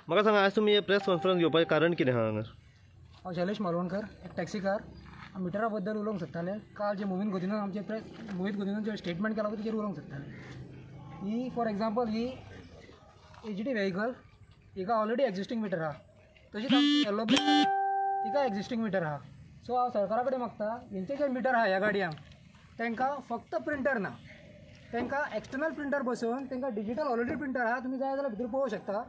म्हाका सांगा आज तुमी प्रेस कॉन्फरन्स घेवपाचें कारण कितें आहा हांगा? हांव शैलेश मालवणकर, एक टॅक्सीकार. मिटरा बद्दल उलोवंक सोदताले. काल जे मोहीत गोदिनान आमचे मोहीत गोदिनान जे स्टेटमेंट केला तेजेर उलोवंक सोदताले. ही फॉर एग्जांपल ही एचडी व्हेकल हिका ऑलरेडी एक्झिस्टींग मिटर आहा. तशीच आमची येलो ब्लॅक तिका एक्झिस्टींग मिटर आहा. सो हांव सरकारा कडेन मागता हेंचे जे मिटर आहा ह्या गाडयांक तांकां फक्त प्रिंटर ना, तांकां एक्सटर्नल प्रिंटर बसोवन तांकां डिजिटल ऑलरेडी प्रिंटर आहा. तुमी जाय जाल्यार भितर पळोवंक शकता.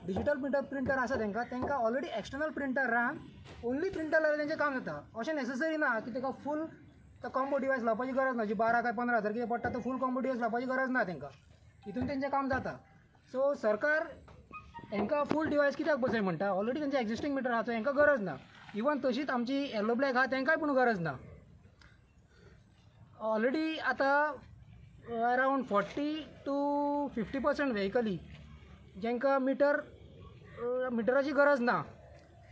डिजिटल प्रिंटर आसा तांकां already external printer Ravan only printer लायल्यार तेंचें काम जाता. अशें नेसेसरी ना की ताका फूल कॉम्बो डिवायस लावपाची गरज ना. जी 12 काय 15 हजार कितें पडटा तो फूल कॉम्बो डिवायस लावपाची गरज ना तांकां. हितून तेंचें काम जाता. सो सरकार हांकां फूल डिवायस कित्याक बसय म्हणटा? ऑलरेडी तेंचें एक्झिस्टींग मिटर आहा, सो हांकां गरज ना. इवन तशीच आमची येलो ब्लॅक आहा तांकांय पूण गरज ना. ऑलरेडी आतां अरावंड 40 to 50% व्हेकली जांकां मिटराची गरज ना.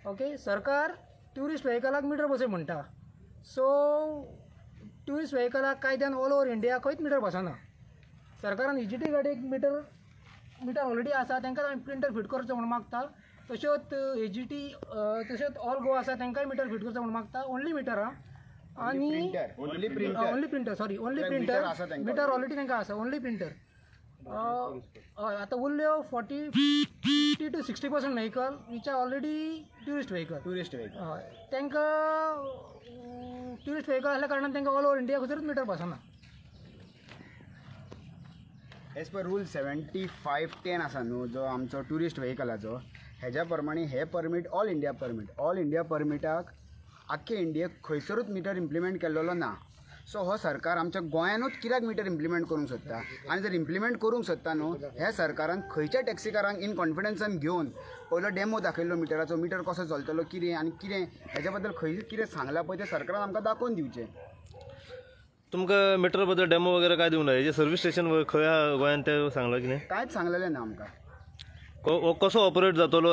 ओके, सरकार ट्युरिस्ट व्हेकलाक मिटर बसय म्हणटा. सो ट्युरिस्ट व्हेकलाक कायद्यान ऑल ओवर इंडिया खंयच मिटर बसना. सरकारान इजिटी गाडयेक मिटर ऑलरेडी आसा तांकां आमी प्रिंटर फिट करचो म्हणून मागता. तश्योच एजीटी तश्योच ऑल गोवा आसा तांकांय मिटर फिट करचो म्हणून मागता. ओन्ली मिटर आहा आनी ओन्ली प्रिंटर मिटर ऑलरेडी तांकां आसा. Only printer. आतां उरल्यो 50 to 60% vehicle which are already tourist vehicle. हय, तांकां ट्युरिस्ट व्हेकल आसल्या कारणान तांकां ऑल ओवर इंडिया खंयसरूच मिटर बसना. एज पर रूल 7510 आसा न्हू जो आमचो ट्युरिस्ट व्हेकलाचो, हेज्या प्रमाणे हे परमीट ऑल इंडिया परमिटाक आख्खे इंडियेक खंयसरूच मिटर इम्प्लिमेंट केल्लो ना. सो हो सरकार आमच्या गोंयानूच कित्याक मिटर इम्प्लिमेंट करूंक सोदता? आनी जर इम्प्लिमेंट करूंक सोदता न्हू, ह्या सरकारान खंयच्या टॅक्सीकारांक इन कॉन्फिडन्सान घेवन पयलो डेमो दाखयल्लो मिटराचो, मिटर कसो चलतलो, कितें आनी कितें हेच्या बद्दल खंय कितें सांगलां पळय तें सरकारान आमकां दाखोवन दिवचें. तुमकां मिटर बद्दल डेमो वगैरे काय दिवं ना? हेजे सर्वीस स्टेशन खंय आहा गोंयान तें सांगलां कितें? कांयच सांगलेलें ना आमकां. कसो ऑपरेट जातलो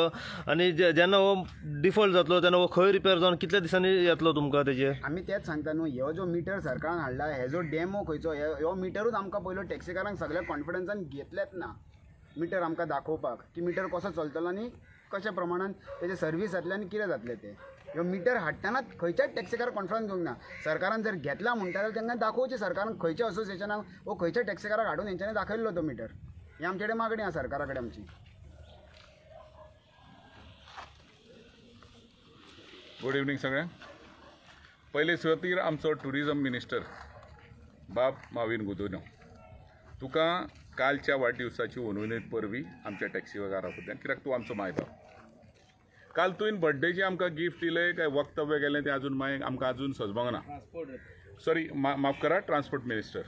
आनी जेन्ना हो डिफॉल्ट जातलो तेन्ना हो खंय रिपेर जावन कितल्या दिसांनी येतलो तुमकां तेजेर? आमी तेंच सांगता न्हू, हो जो मिटर सरकारान हाडला हेजो डेमो खंयचो, हो मिटरूच आमकां पयलो टॅक्सीकारांक सगळ्या कॉन्फिडन्सान घेतलेच ना मिटर आमकां दाखोवपाक की मिटर कसो चलतलो आनी कशा प्रमाणान तेजे सर्वीस जातले आनी कितें जातलें तें. ह्यो मिटर हाडटनाच खंयच्याच टॅक्सीकार कॉन्फिडन्स घेवंक ना. सरकारान जर घेतला म्हणटा जाल्यार तेंकां दाखोवचें सरकारान खंयच्या असोसिएशनाक वो खंयच्या टॅक्सीकाराक हाडून हेंच्यांनी दाखयल्लो तो मिटर. ही आमचे कडेन मागणी आहा सरकारा कडेन आमची. गुड इवनिंग सगळ्यांक. पयले सुवातेर आमचो टुरिजम मिनिस्टर बाब माविन गुदोनो, तुका कालच्या वाडदिवसाची उर्मिले परबीं आमच्या टॅक्सी वेगारा बद्दल, कित्याक तूं आमचो माय बाब. काल तुवें बर्थडेचें आमकां गिफ्ट दिलें काय वक्तव्य केलें तें अजून आमकां अजून सजमोंक ना. सॉरी, माफ करा, ट्रान्सपोर्ट मिनिस्टर.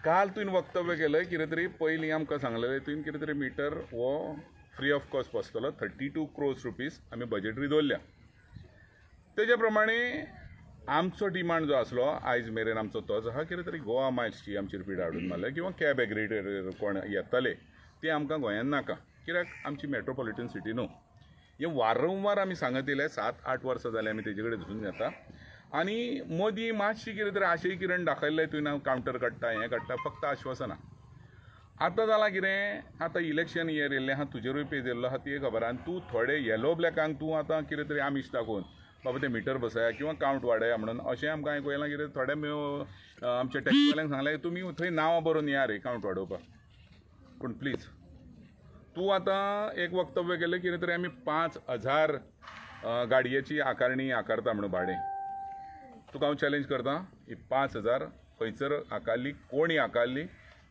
काल तुवें वक्तव्य केलें कितें तरी पयलीं आमकां सांगलेलें तुवें कितें तरी मिटर वो फ्री ऑफ कॉस्ट बसतलो. 32 crores रुपीज आमी बजेटरी दवरल्या. तेजे प्रमाणे आमचो डिमांड जो आसलो आयज मेरेन आमचो तोच आहा, कितें तरी गोवा मायल्सची आमची रिपीट हाडून मारल्या किंवा कॅब एग्रिगेटर कोण येतले ते आमकां गोंयांत नाका, कित्याक आमची मेट्रोपॉलिटन सिटी न्हू. हें वारंवार आमी सांगत येयलें. 7-8 वर्सां जालीं आमी तेजे कडेन झूजून येता. आनी मोदी मातशी कितें तरी आशय किरण दाखयलें तुवें कावंटर काडटा हें काडटा, फक्त आश्वासनां. आतां जालां कितें, आतां इलेक्शन इयर येयल्लें आहा, तुजेरूय पेज येयल्लो आहा, ती खबर आहा. आनी तूं थोडे येलो ब्लॅकांक तूं आतां कितें तरी आमीश दाखोवन बाबा ते मिटर बसया किंवा कावंट वाडया म्हणून अशें आमकां आयकूं येयलां. कितें थोडे आमच्या टॅक्सीवाल्यांक सांगलें तुमी थंय नांवां बरोवन या रे कावंट वाडोवपाक. पूण प्लीज तूं आतां एक वक्तव्य केलें कितें तरी आमी 5,000 गाडयेची आकारणी आकारता म्हणून भाडें. तुका हांव चॅलेंज करतां, ही 5,000 खंयसर आकारली, कोणी आकारली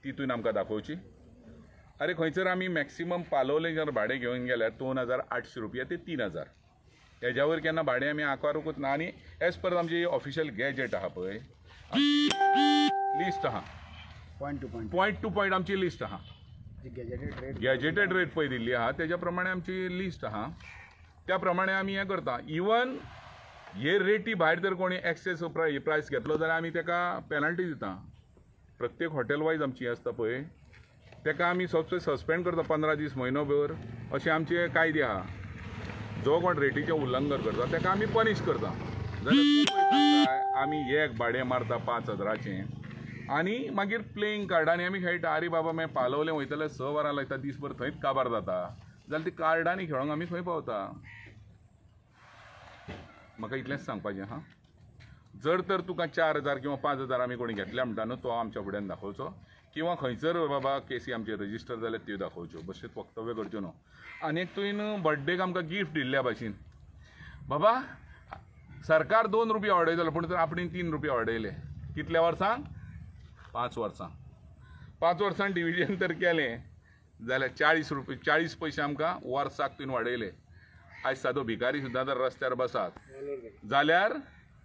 ती तुवें आमकां दाखोवची. अरे खंयसर आमी मॅक्सिमम पालोलें जर भाडें घेवन गेल्यार 2,800 रुपया ते 3,000. हेज्या वयर केन्ना भाडें आमी आकारूंकूच ना. आनी एज पर आमची ऑफिशियल गॅजेट आहा पळय, लिस्ट आहा, पॉयंट टू पॉयंट आमची लिस्ट आहा. गॅजेटेड रेट पळय दिल्ली आहा तेज्या प्रमाणे आमची लिस्ट आहा. त्या प्रमाणे आमी हें करता. इवन हे रेटी भायर जर कोणी एक्सेस प्रायस घेतलो जाल्यार आमी ताका पेनल्टी दिता. प्रत्येक हॉटेल वायज आमची आसता पळय ताका आमी सस्पेंड करता 15 दीस म्हयनो भर अशें आमचे कायदे आहा. जो कोण रेटीचें उल्लंघन करता ताका आमी पनीश करता. जाल्यार आमी एक भाडें मारता 5,000चें आनी मागीर प्लेईंग कार्डांनी आमी खेळटा. अरे बाबा मागीर पालोलें वयतले 6 वरां लायता, दीसभर थंयच काबार जाता. जाल्यार ती कार्डांनी खेळोंक आमी खंय पावता. म्हाका इतलेंच सांगपाचें हां. जर तर तुका 4,000 किंवा 5,000 आमी कोणी घेतल्या म्हणटा न्हू, तो आमच्या फुड्यान दाखोवचो, किंवा खंयसर बाबा केसी आमचे रजिस्टर जाल्यात त्यो दाखोवच्यो, बश्यो वक्तव्य करच्यो न्हू. आनी एक तुवें बर्थडेक आमकां गिफ्ट दिल्ल्या भाशेन बाबा सरकार 2 रुपया वाडयतालो पूण तर आपणें 3 रुपया वाडयले. कितल्या वर्सां? 5 वर्सां. 5 वर्सां डिविजन तर केलें जाल्यार 40 पयशे आमकां वर्साक तुवें वाडयले. आयज सादो भिकारी सुद्दां जर रस्त्यार बसात जाल्यार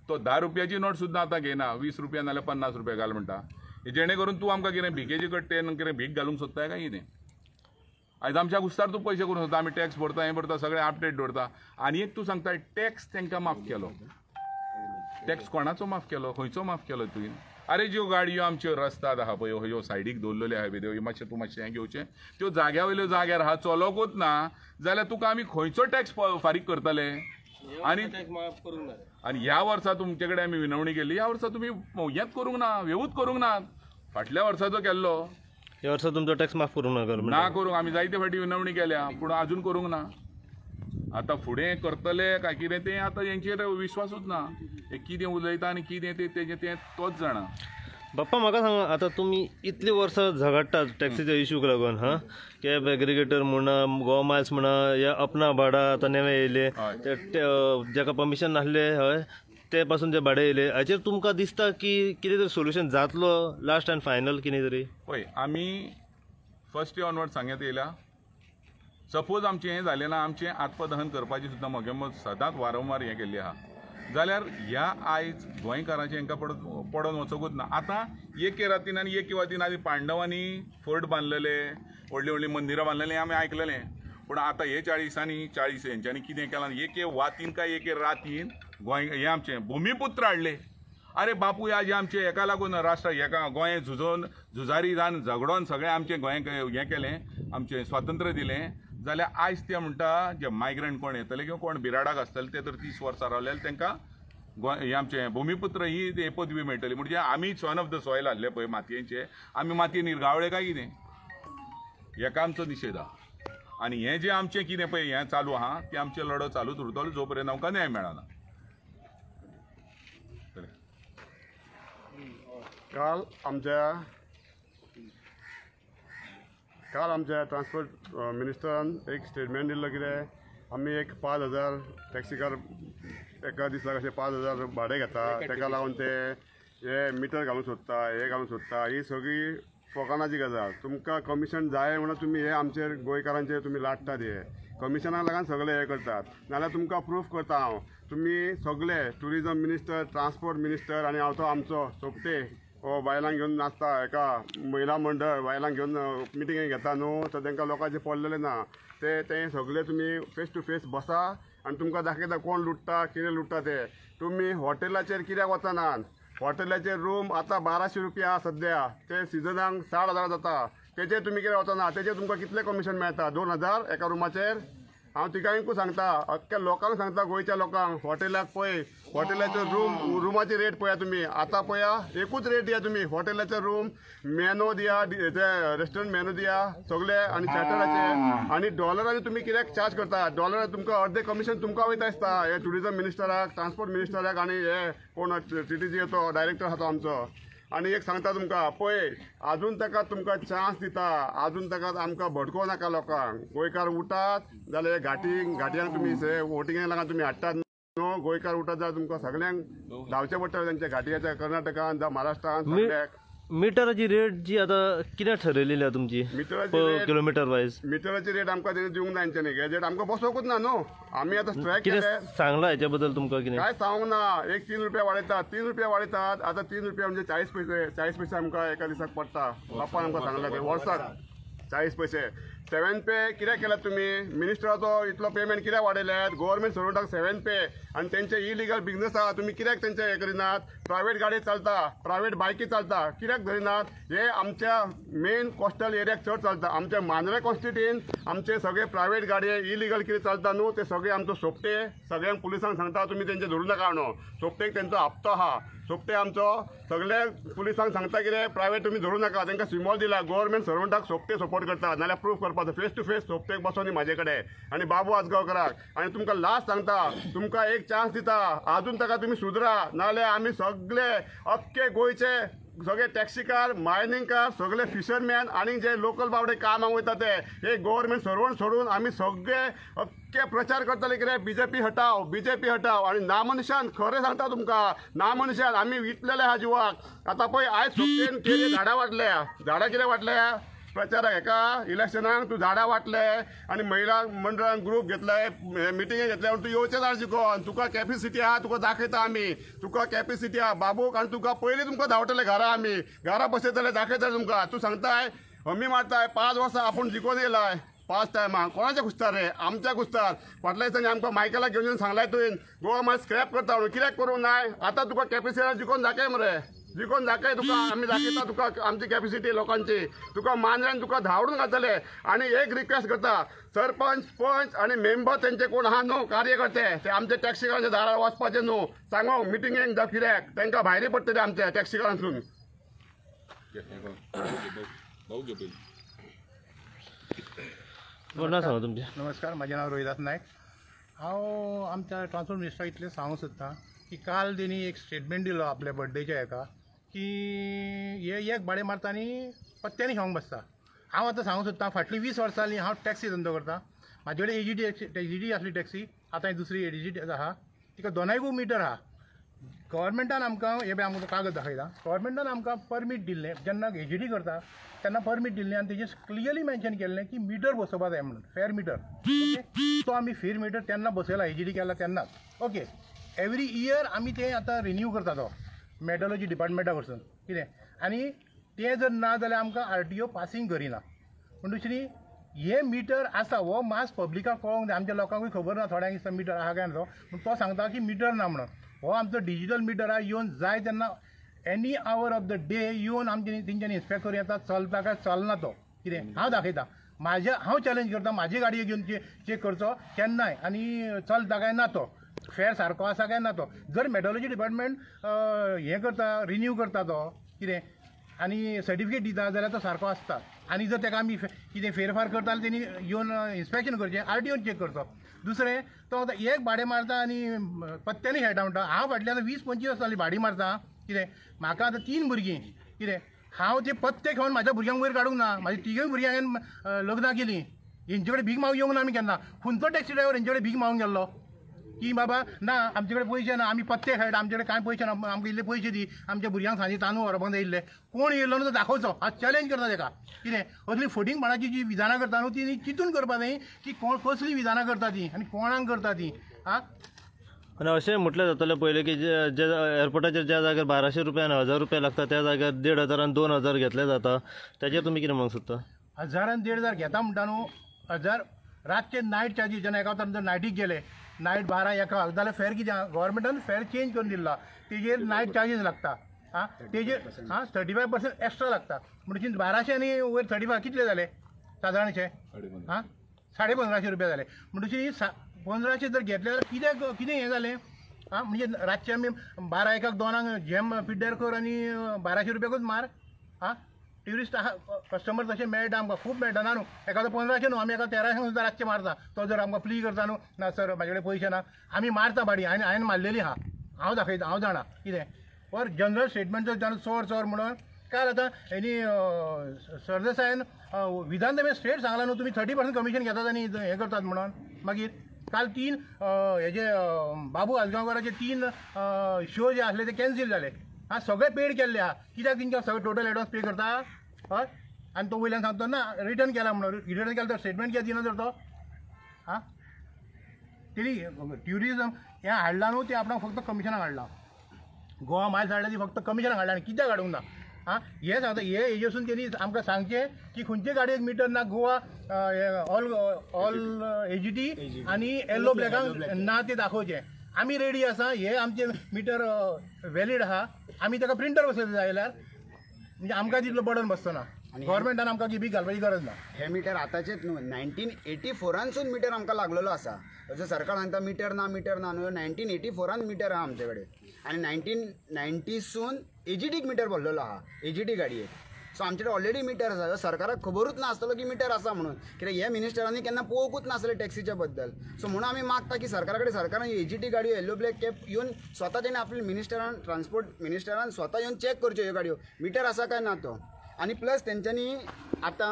तो 10 रुपयाची नोट सुद्दां आतां घेना, 20 रुपया नाल्यार 50 रुपया घाल म्हणटा. जेणे करून तूं आमकां कितें भिकेचे कट्टेन कितें भीक घालूंक सोदताय काय कितें? आयज आमच्या गुस्तार तूं पयशे करूंक सोदता, आमी टॅक्स भरता, हें भरता, सगळें अपडेट दवरता. आनी एक तूं सांगता टॅक्स तांकां माफ केलो. टॅक्स कोणाचो माफ केलो? खंयचो माफ केलो तुवें? अरे ज्यो गाडयो आमच्यो रस्त्यार आहा पळय, ह्यो सायडीक दवरलेल्यो आहा पळय, त्यो मातशें तूं मातशें हें घेवचें, त्यो जाग्या वयल्यो जाग्यार आहा, चलोकूच ना जाल्यार तुका आमी खंयचो टॅक्स फारीक करतले? आनी ह्या वर्सा तुमचे कडेन आमी विनवणी केली, ह्या वर्सा तुमी हेंच करूंक ना, वेवूच करूंक नात. फाटल्या वर्साचो केल्लो ह्या वर्सा तुमचो टॅक्स माफ करूंक ना करूंक आमी जायते फावटी विनवणी केल्या पूण अजून करूंक ना. आतां फुडें करतले काय कितें तें आतां हेंचेर विश्वासूच ना. हे कितें उलयता आनी कितें तें तोच जाणा. बाप्पा म्हाका सांगा, आतां तुमी इतलीं वर्सां झगडटात टॅक्सीच्या इश्यूक लागून हां, कॅब एग्रिगेटर म्हणा, गो मायल्स म्हणा, या अपना भाडा आतां नवे येयले, जाका परमिशन नासलें हय ते पासून जे भाडे येयले, हाचेर तुमकां दिसता की कितें तरी सोल्युशन जातलो लास्ट एंड फायनल कितें तरी? पळय आमी फर्स्ट डे ऑनवर्ड सांगत येयला, सपोज आमचें हें जालें ना, आमचें आत्मदहन करपाची सुद्दां मोगेमत सदांच वारंवार हें केल्ली आहा, जाल्यार ह्या आयज गोंयकारांचें हांकां पडोवन वचोंकूच ना. आतां एके रातीन आनी एके वातीन आदी पांडवांनी फोर्ट बांदलेले, व्हडलीं व्हडलीं मंदिरां बांदलेलीं आमी आयकलेलें. पूण आतां हे 40 हेंच्यांनी कितें केलां, एके वातीन काय एके रातीन गोंय हें आमचें भुमिपुत्र हाडले. अरे बापूय आज आमचे हेका लागून राष्ट्र हेका गोंय झुजारी जावन झगडोन सगळें आमचें गोंयाक हें केलें, आमचें स्वातंत्र्य दिलें. जाल्यार आयज ते म्हणटा जे मायग्रंट कोण येतले किंवा कोण बिराडाक आसतले ते तर 30 वर्सां रावलेले तांकां गोंय हें आमचें भुमिपुत्र ही पदवी मेळटली. म्हणजे आमी सन ऑफ द सॉयल आहले पळय मातयेचे, आमी मातयेन इरगावळे काय कितें? हेका आमचो निशेध आहा. आनी हें जें आमचें कितें पळय हें चालू आहा तें आमचें लढो चालूच उरतलो जो पर्यंत आमकां न्याय मेळना. काल आमच्या ट्रान्सपोर्ट मिनिस्टरान एक स्टेटमेंट दिल्लो कितें आमी एक 5,000 टॅक्सी कार एका दिसाक अशें 5,000 भाडें घेता, ताका लागून ते हे मिटर घालूंक सोदता, हे घालूंक सोदता. ही सगळी फोकानाची गजाल. तुमकां कमिशन जाय म्हणून तुमी हे आमचेर गोंयकारांचेर तुमी लादतात. हे कमिशनाक लागून सगळे हे करतात. नाल्यार तुमकां प्रूफ करता हांव, तुमी सगळे टुरिजम मिनिस्टर, ट्रान्सपोर्ट मिनिस्टर आनी हांव तो आमचो सोपटे हो बायलांक घेवन नाचता, एका महिला मंडळ बायलांक घेवन मिटिंगे घेता न्हू, तर तांकां लोकांचे पडलेले ना. ते सगळे तुमी फेस टू फेस बसा आनी तुमकां दाखयता कोण लुटता, कितें लुटता ते. तुमी हॉटेलाचेर कित्याक वचनात? हॉटेलाचे रूम आतां 1200 रुपया सद्या, ते सिजनाक 60,000 जाता. तेचेर तुमी कित्याक वचना? तेचेर तुमकां कितलें कमिशन मेळटा? 2,000 एका रुमाचेर. हांव तिकायकूय सांगता, अख्ख्या लोकांक सांगता, गोंयच्या लोकांक, हॉटेलाक पळय, हॉटेलाचो रुमाची रेट पळया तुमी. आतां पळया एकूच रेट दिया तुमी, हॉटेलाचो रूम मेनू दिया, रेस्टॉरंट मेनू दिया सगळे आनी चार्टराचे. आनी डॉलरांनी तुमी कित्याक चार्ज करता? डॉलर तुमकां अर्धे कमिशन तुमकां वयता आसता, हे टुरिजम मिनिस्टराक, ट्रान्सपोर्ट मिनिस्टराक आनी हे कोण टीटीसी तो डायरेक्टर आहा तो आमचो. आनी एक सांगता तुमकां पळय, आजून ताका तुमकां चान्स दिता, आजून ताका आमकां भडकोवं नाका लोकांक. गोंयकार उठात जाल्यार घाटयांक तुमी वोटिंगाक लागून तुमी हाडटात न्हू. गोंयकार उठत जाल्यार तुमकां सगळ्यांक धांवचें पडटलें तांच्या घाटयाच्या कर्नाटकान जावं महाराष्ट्रान सगळ्याक. मिटराची रेट जी आतां कितें ठरयलेली आहा तुमची किलोमिटर वायज? मिटराची रेट आमकां तेणी दिवंक ना हेंच्यांनी, गॅजेट आमकां बसोवंकूच ना न्हू. आमी आतां स्ट्रायक केलें. सांगलां हेच्या बद्दल तुमकां कितें? काय सांगूंक ना. एक 3 रुपया वाडयतात, 3 रुपया वाडयतात. आतां 3 रुपया म्हणजे 40 पयशे आमकां एका दिसाक पडटा. बापान आमकां सांगलां ते वर्साक 40 पयशे. 7 पे कित्याक केल्यात तुमी? मिनिस्टराचो इतलो पेमेंट कित्याक वाडयल्यात? गव्हर्मेंट सर्वंटाक 7 पे आनी तेंचे इलिगल बिझनस आहा, तुमी कित्याक तेंचे हे करिनात? प्रायवेट गाडी चलता, प्रायवेट बायकी चलता, कित्याक धरिनात? हे आमच्या मेन कोस्टल एरियाक चड चलता. आमच्या मांद्रे कॉन्स्टिट्युएंसीन आमचे सगळे प्रायवेट गाडये इलिगल कितें चलता न्हू, ते सगळे आमचो सोपटे सगळ्यांक पुलिसांक सांगता तुमी तेंचे धरूं नाका म्हणून. सोपटेक तेंचो हप्तो आहा. सोपटे आमचो सगळे पुलिसांक सांगता कितें प्रायवेट तुमी धरूं नाका, तांकां सिमोल दिला. गव्हर्मेंट सर्वंटाक सोपटे सपोर्ट करता, नाल्यार प्रूफ करपाक करपाचो फेस टू फेस सोपतेक बसोनी म्हाजे कडेन आनी बाबू आजगांवकराक आनी तुमकां लास्ट सांगता तुमकां एक चान्स दिता आजून ताका तुमी सुदरा नाल्यार आमी सगळे अख्खे गोंयचे सगळे टॅक्सीकार मायनिंगकार सगळे फिशरमॅन आनी जे लोकल बावडे कामाक वयता ते हे गव्हर्मेंट सर्वंट सोडून आमी सगळे अख्खे प्रचार करतले कितें बीजेपी हटाव आनी नामनिशान खरें सांगता तुमकां नामनिशान आमी विटलेले हा जिवाक आतां पळय आयज सोपतेन केली झाडां वाटल्या झाडां कितें वाटल्या प्रचाराक हेका इलेक्शनाक तूं झाडां वाटले आनी महिला मंडळान ग्रूप घेतले मिटिंगे घेतले तूं येवचें ना शिकोन तुका कॅपेसिटी आहा तुका दाखयता आमी तुका कॅपेसिटी आहा बाबूक आनी तुका पयलीं तुमकां धांवतले घरा आमी घरा बसयतले दाखयतले तुमकां तूं सांगताय हमी मारताय 5 वर्सां आपूण जिखोन येयलाय 5 टायमाक कोणाचे कुस्तार रे आमच्या कुस्तार फाटल्या दिसांनी आमकां मायकला घेवन येवन सांगलाय तुवें गोवा मागीर स्क्रॅप करता म्हणून कित्याक करूं नाय आतां तुका कॅपेसिटी जिखोन दाखय मरे जिखोन दाखय तुका आमी दाखयता तुका आमची कॅपेसिटी लोकांची तुका मांद्र्यान तुका धांवडून घालतले आनी एक रिक्वेस्ट करता सरपंच पंच आनी मेंबर तेंचे कोण आहा न्हू कार्यकर्ते ते आमचे टॅक्सीकारांच्या दारार वचपाचे न्हू सांगो मिटिंगेक जावं कित्याक तांकां भायरी पडटले आमच्या टॅक्सीकारांसून नाव सांगा तुमचे नमस्कार माझे नाव रोहिदास नायक हांव आमच्या ट्रान्सपोर्ट मिनिस्टराक इतलें सांगूंक सोदतां की काल तेणी एक स्टेटमेंट दिलो आपल्या बर्थडेच्या हेका की हे एक भाडे मारता आनी पत्त्यांनी खावंक बसता हांव आतां सांगूंक सोदतां फाटलीं 20 वर्सां जालीं हांव टॅक्सी धंदो करतां म्हाजे कडेन एजीडी आसली टॅक्सी आतां दुसरी एजीडी आहा तिका दोनायकूय मिटर आहा गव्हर्मेंटान आमकां हे पळय आमकां कागद दाखयता गव्हर्मेंटान आमकां परमीट दिल्लें जेन्ना एजीडी करता तेन्ना परमीट दिल्लें आनी तेजेर क्लियरली मेन्शन केल्लें की मिटर बसोवपा जाय म्हणून फेर मिटर ओके तो आमी फेर मिटर तेन्ना बसयला एजीडी केला तेन्नाच ओके एवरी इयर आमी तें आतां रिन्यू करता तो मेट्रोलॉजी डिपार्टमेंटा कडसून कितें आनी तें जर ना जाल्यार आमकां RTO पासींग करिना पूण दुसरी हे मिटर आसा हो मास पब्लिकाक कळोंक जाय आमच्या लोकांकूय खबर ना थोड्यांक दिसता मिटर आहा काय ना पूण तो सांगता की मिटर ना म्हणून हो आमचो डिजिटल मिटर आहा येवन जाय तेन्ना any hour of the day येवन आमचे तेंच्यांनी इन्स्पेक्ट करून येता चलता काय चलना तो कितें हांव दाखयता हांव चॅलेंज करता म्हाजे गाडये घेवन चेक करचो केन्नाय आनी चलता काय ना तो फेर सारको आसा काय ना तो जर मेट्रोलॉजी डिपार्टमेंट हें करता रिन्यू करता तो कितें आनी सर्टिफिकेट दिता जाल्यार तो सारको आसता आनी जर ताका आमी कितें फेरफार करता जाल्यार तेणी येवन इन्स्पेक्शन करचें RTO चेक करचो दुसरें तो आतां एक भाडें मारता आनी पत्त्यांनी खेळटा म्हणटा हांव फाटल्यान 20-25 वर्सां जालीं भाडी मारता कितें म्हाका आतां 3 भुरगीं कितें हांव ते पत्ते घेवन म्हाज्या भुरग्यांक वयर काडूंक ना म्हाजी 3 भुरग्यांक हांवें लग्नां केलीं हेंचे कडेन भीक मागूंक येवंक ना आमी केन्ना खंयचो टॅक्सी ड्रायव्हर हेंचे कडेन भीक मागूंक गेल्लो की बाबा ना आमचे कडेन पयशे ना आमी पत्ते खेळटा आमचे कडेन कांय पयशे ना आमकां इल्ले पयशे दी आमच्या भुरग्यांक सांजे तांदूळ व्हरपाक जाय इल्ले कोण येयल्लो न्हू तो दाखोवचो हांव चॅलेंज करता ताका कितें असली फटींगपणाची जी विधानां करता न्हू ती चिंतून करपा जाय की कोण कसली विधानां करता ती आनी कोणाक करता ती आं आणि अशें म्हटलें जातालें पयलें की जे एअरपोर्टाचेर ज्या जाग्यार 1200 रुपया आनी 1000 रुपया लागता त्या जाग्यार 1500 आनी 2000 घेतले जाता ताचेर तुमी कितें म्हणूंक सोदता 1000 आनी 1500 घेता म्हणटा न्हू 1000 रातचे नायट चार्जीस जेन्ना एका जर नायटीक गेले नायट 12-1 जाल्यार फेर कितें गव्हर्मेंटान फेर चेंज करून दिला तेजेर नायट चार्जीस लागता हां तेजेर 35% एक्स्ट्रा लागता म्हणजे 1200 आनी वयर 35 कितले जाले सादारणशे हां 1550 रुपया जाले म्हणजे 1500 जर घेतले जाल्यार कितें हें जालें हां म्हणजे रातचे आमी 12-1 2 जेम पिड्ड्यार कर आनी 1200 रुपयाकूच मार हां ट्युरिस्ट कस्टमर तशें मेळटा आमकां खूब मेळटा ना न्हू एखादो 1500 न्हू आमी एका 1300 सुद्दां रातचे मारता तो जर आमकां प्ली करता न्हू ना सर म्हाजे कडेन पयशे ना आमी मारता भाडी हांवें मारलेली आहा हांव दाखयता हांव जाणा कितें और जनरल स्टेटमेंट जर चोर म्हणून काल आतां हेणी सरदेसायन विधानसभेन स्ट्रेट सांगला न्हू तुमी 30% कमिशन घेतात आनी हें करतात म्हणून मागीर काल 3 हेजे बाबू आजगांवकाराचे 3 शो जे आसले ते कॅन्सील जाले हां सगळे पेड केल्ले आहा कित्याक तेंच्या सगळे टोटल एडवान्स पे करता हय आनी तो वयल्यान सांगता ना रिटर्न केला म्हणून रिटर्न केला तर स्टेटमेंट कित्याक दिना तर तो हां तेणी ट्युरिजम हें हाडला न्हू ते आपणाक फक्त कमिशनाक हाडला गोवा मायल्स हाडला ती फक्त कमिशनाक हाडला आनी कित्याक हाडूंक ना हां हे सांगता हे हेजेसून तेणी आमकां सांगचें की खंयचे गाडयेक मिटर ना गोवा ऑल एजीटी आनी येल्लो ब्लॅकाक ना ते दाखोवचें आमी रेडी आसा हे आमचे मिटर वॅलीड आहा आमी ताका प्रिंटर बसयता जाल्यार म्हणजे आमकां तितलो बर्डन बसचो ना गव्हर्मेंटान आमकां भीक घालपाची गरज ना हे मिटर आतांचेच न्हू 1984 मिटर आमकां लागलेलो आसा जसो सरकार सांगता मिटर ना न्हू 1984 मिटर आहा आमचे कडेन आनी 1990 एजीटीक मिटर भरलेलो आहा एजीटी गाडयेक सो आमचे कडेन ऑलरेडी मिटर आसा सरकाराक खबरूच नासतलो की मिटर आसा म्हणून कित्याक हे मिनिस्टरांनी केन्ना पळोवंकूच नासलें टॅक्सीच्या बद्दल सो म्हणून आमी मागता की सरकारान AGT गाडयो येल्लो ब्लॅक कॅब येवन स्वता तेणी आपल्या मिनिस्टरान ट्रान्सपोर्ट मिनिस्टरान स्वता येवन चॅक करच्यो ह्यो गाडयो मिटर आसा काय ना तो आनी प्लस तेंच्यांनी आतां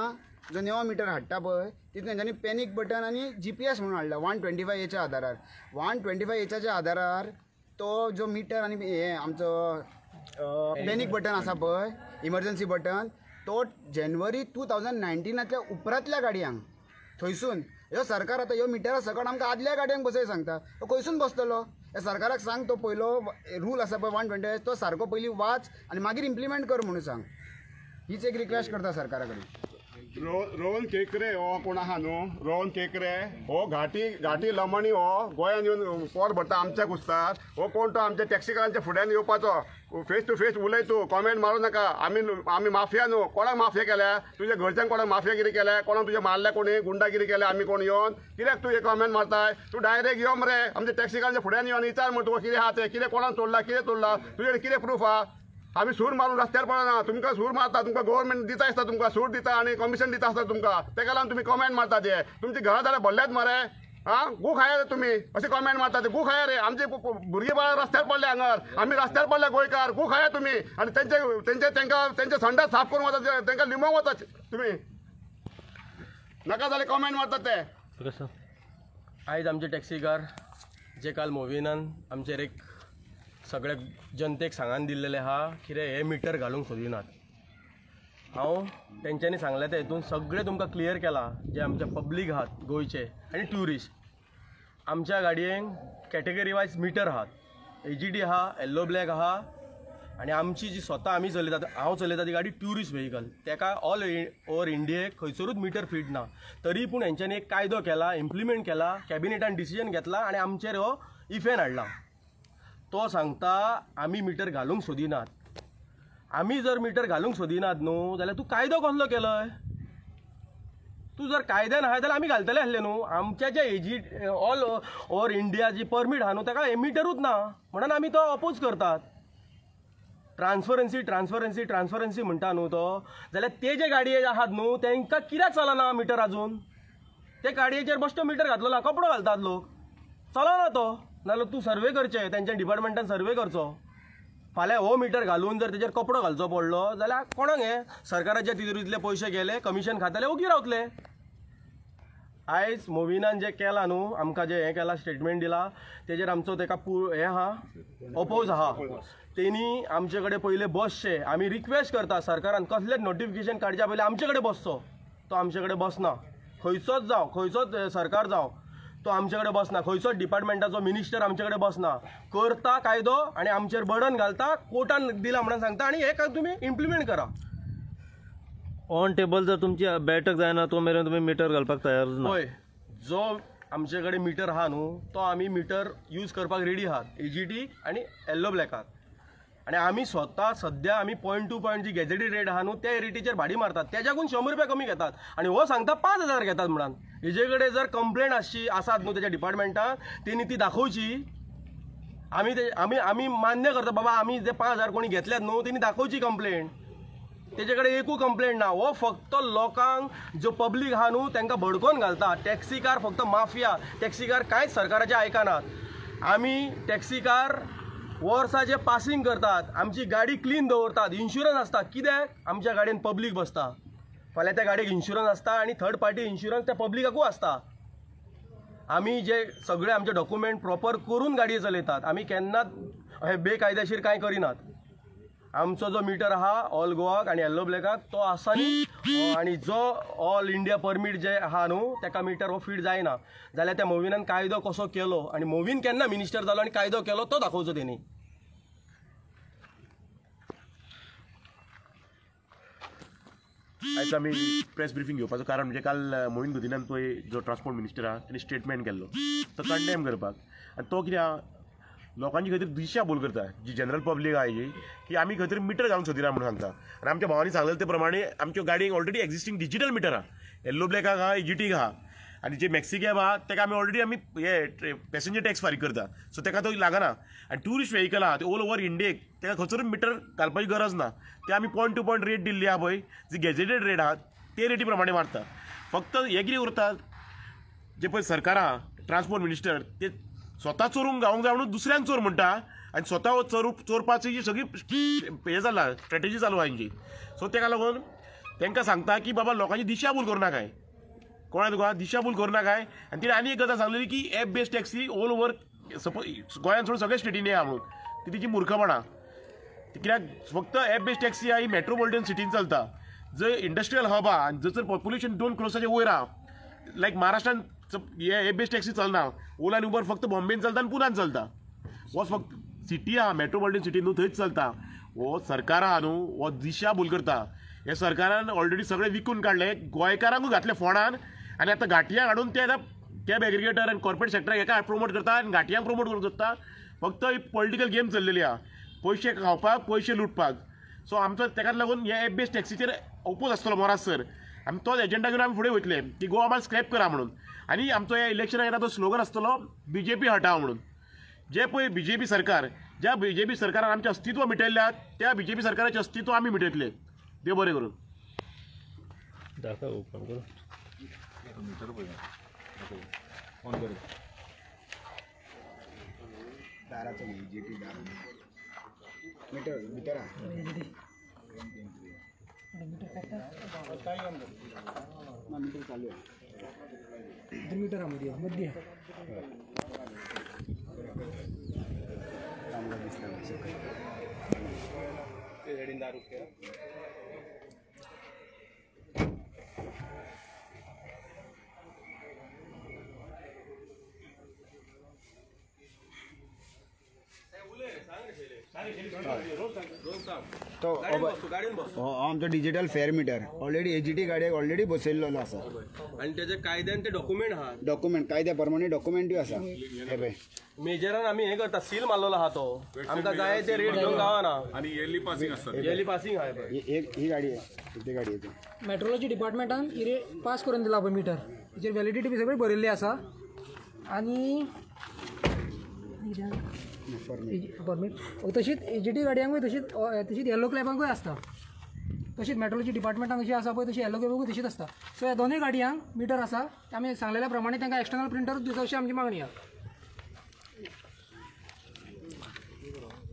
जो नवो मिटर हाडटा पळय तितून तेंच्यांनी पॅनीक बटन आनी GPS म्हणून हाडला 125Aच्या आदारार 125Aच्या आदारार तो जो मिटर आनी हे आमचो पॅनीक बटन आसा पळय इमर्जन्सी बटन तो जानेवारी 2019 उपरांतल्या गाडयांक थंयसून ह्यो सरकार आतां ह्यो मिटरा सकट आमकां आदल्या गाडयांक बसय सांगता तो खंयसून बसतलो हे सरकाराक सांग तो पयलो रूल आसा पळय 125 तो सारको पयलीं वाच आनी मागीर इम्प्लिमेंट कर म्हणून सांग हीच एक रिक्वेस्ट करता सरकारा कडेन रोहन केकरे हो कोण आहा न्हू रोहन केकरे हो घाटी लमणी हो गोंयान येवन पोर भरता आमच्या कुस्तार हो कोण तो आमच्या टॅक्सीकारांच्या फुड्यान येवपाचो फेस टू फेस उलय तूं कॉमेंट मारूं नाका आमी माफिया न्हू कोणाक माफिया केल्या तुज्या घरच्यांक कोणाक माफियागिरी केल्या कोणाक तुज्या मारल्या कोणी गुंडागिरी केल्या आमी कोण येवन कित्याक तूं हे कॉमेंट मारताय तूं डायरेक्ट यो मरे आमच्या टॅक्सीकारांच्या फुड्यान येवन विचार म्हण तुका कितें आहा तें कितें कोणाक तोडला तुजे कडेन कितें प्रूफ आहा आमी सूर मारून रस्त्यार पडना तुमकां सूर मारता तुमकां गव्हर्मेंट दिता आसता तुमकां सूट दिता आनी कमिशन दिता आसता तुमकां तेका लागून तुमी कॉमेंट मारता ते तुमची घरां जाल्यार भरल्यात मरे गू खाया रे तुमी अशें कॉमेंट मारता ते गू खाया रे आमचे भुरगे बाळ रस्त्यार पडले हांगार आमी रस्त्यार पडले गोंयकार गू खाया तुमी आनी तेंचे संडास साफ करून वता तेंकां लिमोंक वता तुमी नाका जाल्यार कॉमेंट मारतात ते आयज आमचे टॅक्सीकार जे काल मोविनान आमचेर एक सगळ्या जनतेक सांगान दिल्लेले आहा कितें हे मिटर घालूंक सोदिनात हांव तेंच्यांनी सांगल्या त्या हितून सगळे तुमकां क्लियर केला जे आमचे पब्लीक आहात गोंयचे आनी ट्युरिस्ट आमच्या गाडयेक कॅटेगरी वायज मिटर आहात AGT आहा येल्लो ब्लॅक आहा आनी आमची जी स्वता आमी चलयतात हांव चलयता ती गाडी ट्युरिस्ट व्हेहिकल तेका ऑल ओवर इंडियेक खंयसरूच मिटर फिट ना तरी पूण हेंच्यांनी एक कायदो केला इम्प्लिमेंट केला कॅबिनेटान डिसिजन घेतला आनी आमचेर हो इफेन हाडला तो सांगता आमी मिटर घालूंक सोदिनात आमी जर मिटर घालूंक सोदिनात न्हू जाल्यार तूं कायदो कसलो केलोय तूं जर कायद्यान आहाय जाल्यार आमी घालतले आसले न्हू आमच्या जे AGT ऑल ओवर इंडिया जी परमीट आहा न्हू ताका हे मिटरूच ना म्हणून आमी तो अपोज करतात ट्रान्सफरन्सी म्हणटा न्हू तो जाल्यार ते जे गाडये आहात न्हू तांकां कित्याक चलना मिटर आजून ते गाडयेचेर बश्टो मिटर घातलो ना कपडो घालतात लोक चलना तो नाल्यार तूं सर्वे करचें तेंच्या डिपार्टमेंटान सर्वे करचो फाल्यां हो मिटर घालून जर तेजेर कपडो घालचो पडलो जाल्यार कोणाक हे सरकाराचे तितले पयशे गेले कमिशन खाताले ओगी रावतले आयज मोविनान जे केला न्हू आमकां जे हें केला स्टेटमेंट दिला तेजेर आमचो तेका हें आहा अपोज आहा तेणी आमचे कडेन पयले बसचे आमी रिक्वेस्ट करता सरकारान कसलेच नोटिफिकेशन काडच्या पयलीं आमचे कडेन बसचो तो आमचे कडेन बसना खंयचोच जावं खंयचोच सरकार जावं तो आमचे कडेन बसना खंयचोच डिपार्टमेंटाचो मिनिस्टर आमचे कडेन बसना करता कायदो आनी आमचेर बर्डन घालता कोर्टान दिला म्हणून सांगता आनी हे तुमी इम्प्लिमेंट करा ऑन टेबल जर तुमची बैठक जायना तो मेरेन तुम्ही मीटर घालपाक तयार ना होय जो आमचे कडेन मिटर आहा न्हू तो आमी मिटर यूज करपाक रेडी आहात AGT आनी येल्लो ब्लॅकाक आनी आमी स्वता सद्या आमी point to point G gazetted rate आहा न्हू त्या रेटीचेर भाडी मारतात त्याच्याकून 100 रुपया कमी घेतात आनी हो सांगता 5000 घेतात म्हणून हेजे कडेन जर कंप्लेंट आसात न्हू तेच्या डिपार्टमेंटान तेणी ती दाखोवची आमी मान्य करता बाबा आमी जे 5000 कोणी घेतल्यात न्हू तेणी दाखोवची कंप्लेंट तेजे कडेन एकूय कंप्लेंट ना हो फक्त लोकांक जो पब्लीक आहा न्हू तांकां भडकोवन घालता टॅक्सीकार फक्त माफिया टॅक्सीकार कांयच सरकाराचे आयकनात आमी टॅक्सीकार वर्साचे पासिंग करतात आमची गाडी क्लीन दवरतात इन्शुरन्स आसता कित्याक आमच्या गाडयेन पब्लीक बसता फाल्यां त्या गाडयेक इन्शुरन्स आसता आनी थर्ड पार्टी इन्शुरन्स त्या पब्लिकाकूय आसता आमी जे सगळे आमचे डॉक्युमेंट प्रॉपर करून गाडये चलयतात आमी केन्नाच हे बेकायदेशीर कांय करिनात आमचो जो मिटर आहा ऑल गोवाक आनी येल्लो ब्लॅकाक तो आसा न्ही आनी जो ऑल इंडिया परमीट जे आहा न्हू ताका मिटर हो फिट जायना जाल्यार त्या मोविनान कायदो कसो केलो आनी मोवीन केन्ना मिनिस्टर जालो आनी कायदो केलो तो दाखोवचो तेणी आयज आमी प्रेस ब्रिफींग घेवपाचो कारण म्हणजे काल मोहीन गुदिनान पळय जो ट्रान्सपोर्ट मिनिस्टर आहा ताणें स्टेटमेंट केल्लो तो कंडेम करपाक आनी तो कितें आहा लोकांची खंय तरी दिशाभूल करता जी जनरल पब्लीक आहा जी की आमी खंय तरी मिटर घालूंक सोदिना म्हणून सांगता आनी आमच्या भावांनी सांगलेले ते प्रमाणे आमच्या गाडयेक ऑलरेडी एक्झिस्टींग डिजिटल मिटर आहा येल्लो ब्लॅकाक आहा AGTक आहा आनी जे मॅक्सी कॅब आहा तेका ऑलरेडी आमी हे पॅसेंजर टॅक्स फारीक करता, सो तेका तो लागना. आनी ट्युरिस्ट व्हेकल आहा ते ऑल ओव्हर इंडियेक तेका खंयसरूच मिटर घालपाची गरज ना. ते आमी point to point rate Delhi आहा पळय, जी गॅजेटेड रेट आहा ते रेटी प्रमाणे मारता. फक्त हे कितें करता, जे पळय सरकार आहा ट्रान्सपोर्ट मिनिस्टर ते स्वता चोरूंक गावूंक जाय म्हणून दुसऱ्यांक चोर म्हणटा आनी स्वता चोरपाची जी सगळी हे जाला स्ट्रॅटेजी चालू आहा हेंची. सो तेका लागून तांकां सांगता की बाबा लोकांची दिशाभूल करूं नाकाय, कोणा तुका दिशाभूल करूं नाकाय. आनी तिणें आनी एक गजाल सांगलेली की app based taxi all over suppose गोंयांत सोडून सगळे स्टेटींनी आहा म्हणून. ती तिची मुर्खपणां. कित्याक फक्त एप बेस्ड टॅक्सी आहा ही मेट्रोपॉलिटन सिटीन चलता. जंय इंडस्ट्रियल हब आहा आनी जर पॉप्युलेशन 2 करोसाच्या वयर आहा, लायक महाराष्ट्रान हे एप बेस्ड टॅक्सी चलना. ओला आनी उबर फक्त बॉम्बेन चलता आनी पुण्यान चलता. हो फक्त सिटी आहा मेट्रोपॉलिटन सिटीन न्हू थंयच चलता. हो सरकार आहा न्हू हो दिशाभूल करता. हे सरकारान ऑलरेडी सगळे विकून काडले, गोंयकारांकूय घातले फोंडान आनी आतां घाटियांक हाडून ते आतां कॅब एग्रिगेटर आनी कॉर्पोरेट सेक्टराक हेका प्रमोट करता आनी घाटियांक प्रमोट करूंक सोदता. फक्त ही पॉलिटिकल गेम चल्लेली आहा, पयशे खावपाक पयशे लुटपाक. सो आमचो तेकाच लागून हे एप बेस्ड टॅक्सीचेर ओपोज आसतलो मोराज सर. आमी तोच एजेंडा घेवन आमी फुडें वयतले की गोवा माल स्क्रॅप करा म्हणून. आनी आमचो ह्या इलेक्शनाक येता तो स्लोगन आसतलो BJP हटाव म्हणून. जे पळय BJP सरकार, ज्या BJP सरकारान आमचें अस्तित्व मिटयल्ल्या त्या BJP सरकाराचें अस्तित्व आमी मिटयतले. देव बरें करून. दाखव ओपन करून. दाराचो EGT दार मीटर भितर ना मीटर चालू आहे. मीटर मध्ये मध्ये चांगलं दिसतं. तो आमचो digital fare meter already AGT गाडयेक ऑलरेडी बसयल्लो आसा आनी तेजे कायद्यान ते डॉक्युमेंट आहा, डॉक्युमेंट कायद्या प्रमाणे डॉक्युमेंटूय आसा. हे पळय मेजरान आमी हे करता, सील मारलेलो आहा तो. आमकां जाय ते रेट घेवंक गावना. आणि इयरली पासिंग असतात. इयरली पासिंग आहा पळय. ही गाडी आहे, ती गाडी आहे. मेट्रोलॉजी डिपार्टमेंटान पास करून दिला पळय मीटर, तेचेर वॅलिडिटी बी सगळी बरयल्ली आसा. आनी परमीट तशीच AGT गाडयांकूय तशीच येलो क्लॅबांकूय आसता. तशीच मेट्रोलॉजी डिपार्टमेंटान अशी आसा पळय तशी येलो क्लॅबांकूय तशीच आसता. सो ह्या दोनूय गाडयांक मीटर आसा. आमी सांगलेल्या प्रमाणे तांकां एक्सटर्नल प्रिंटरूच दिवचो अशी आमची मागणी आहा.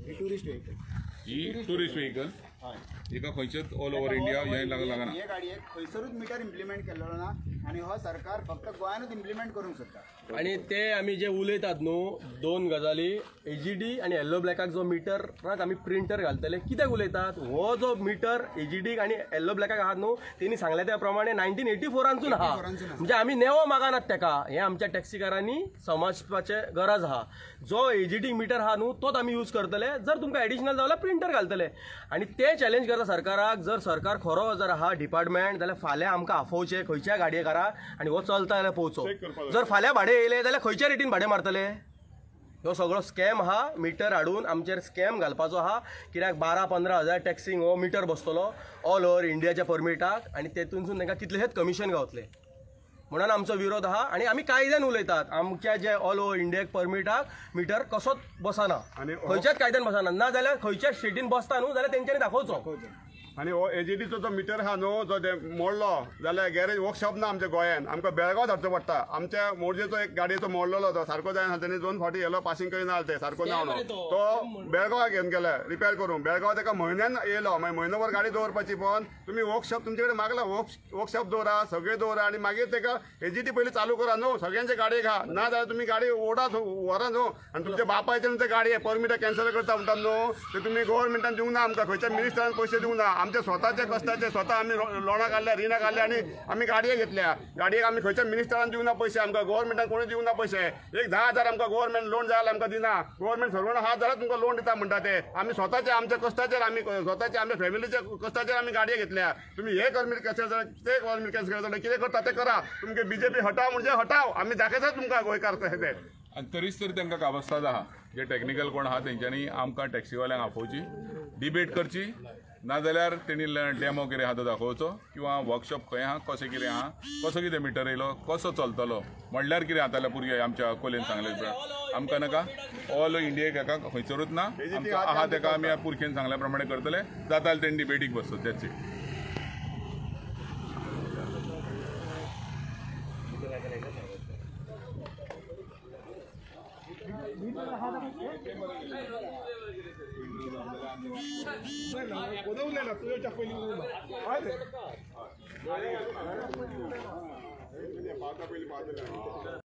ही टुरिस्ट व्हेकल एका खंयच्याच ऑल ओव्हर इंडिया हे लागना. हे गाडयेक खंयसरूच मीटर इम्प्लिमेंट केल्लो ना आनी हो सरकार फक्त गोंयानूच इम्प्लिमेंट करूंक सोदता. आणि ते आमी जे उलयतात न्हू दोन गजाली, AGT आनी येल्लो ब्लॅकाक जो मिटराक आमी प्रिंटर घालतले, कित्याक उलयतात? हो जो मिटर AGT आनी येल्लो ब्लॅकाक आहात न्हू तेणी सांगल्या त्या प्रमाणे 1984 आहा. म्हणजे आमी नेवो मागनात तेका. हे आमच्या टॅक्सीकारांनी समजपाचे गरज आहा. जो AGT मिटर आहा न्हू तोच आमी यूज करतले. जर तुमकां एडिशनल जाल्यार प्रिंटर घालतले. आनी ते चॅलेंज करता सरकाराक. जर सरकार खरो जर आहा डिपार्टमेंट जाल्यार फाल्यां आमकां आफोवचे खंयच्या गाडयेकाराक आनी हो चलता जाल्यार पोवचो. जर फाल्यां भाडे येयले जाल्यार खंयच्या रेटीन भाडे मारतले? ह्यो सगळो स्कॅम आहा. मिटर हाडून आमचेर स्कॅम घालपाचो आहा. कित्याक 12-15 हजार टॅक्सींग हो मिटर बसतलो ऑल ओव्हर इंडियाच्या परमिटाक आनी तेतूनसून तांकां कितलेशेच कमिशन गावतले. म्हणून आमचो विरोध आहा. आनी आमी कायद्यान उलयतात. आमच्या जे ऑल ओव्हर इंडियाक परमिटाक मिटर कसोच बसना, खंयच्याच कायद्यान बसना. ना जाल्यार खंयच्या स्टेटीन बसता न्हू जाल्यार तेंच्यांनी दाखोवचो. आनी हो AGTचो जो मिटर आहा न्हू जो मोडलो जाल्यार गॅरेज वर्कशॉप ना आमच्या गोंयांत. आमकां बेळगांव धाडचो पडटा. आमच्या मोरजेचो एक गाडयेचो मोडलेलो तो सारको जायना. तांणी 2 फावटी येलो पासिंग करिना ते सारको ना म्हणून तो बेळगांवाक घेवन गेले रिपेर करून. बेळगांव ताका म्हयन्यान येयलो. मागीर म्हयनोभर गाडी दवरपाची. पण तुमी वर्कशॉप तुमचे कडेन मागला वर्कशॉप दवरा सगळे दवरा आनी मागीर ताका AGT पयलीं चालू करा न्हू. सगळ्यांचे गाडयेक आहा. ना जाल्यार तुमी गाडी ओडा व्हरा न्हू. आनी तुमच्या बापायचे ते गाडये परमिटां कॅन्सल करता म्हणटात न्हू ते तुमी गव्हर्मेंटान दिवंक ना आमकां. खंयच्या मिनिस्टरान पयशे दिवंक ना. आमचे स्वताचे कश्टाचे स्वता आमी लोनां काडल्या रिणां काडल्या आनी आमी गाडये घेतल्या. गाडयेक आमी खंयच्या मिनिस्टरान दिवंक ना पयशे. आमकां गव्हर्मेंटान कोणी दिवंक ना पयशे. एक 10,000 आमकां गव्हर्मेंट लोन जाय जाल्यार आमकां दिना. गव्हर्मेंट सर्वण 1,000 तुमकां लोन दिता म्हणटा ते. आमी स्वताचे आमच्या कश्टाचेर आमी स्वताचे आमच्या फॅमिलीच्या कश्टाचेर आमी गाडये घेतल्या. तुमी हे गव्हर्मेंट कॅन्सल जाल्यार ते गव्हर्मेंट कॅन्सल जाल्यार कितें करता ते करा. तुमगे BJP हटाव म्हणजे हटाव. आमी दाखयतात तुमकां गोंयकार ते. आणि तरीच तर तांकां काबास्ताद आहा. जे टॅक्निकल कोण आहा तेंच्यांनी आमकां टॅक्सीवाल्यांक आपोवची, डिबेट करची. नाजाल्यार तेणी डेमो कितें आहा तो दाखोवचो किंवा वर्कशॉप खंय आहा कशें कितें आहा कसो कितें मिटर येयलो कसो चलतलो म्हणल्यार कितें जातालें पुरगे आमच्या कोलेन सांगले आमकां नाका ऑल इंडियेक एका खंयसरूच ना आमकां आहा तेका आमी पुरखेन सांगल्या प्रमाणे करतले जाता जाल्यार तेणी डिबेटीक बसतो त्याच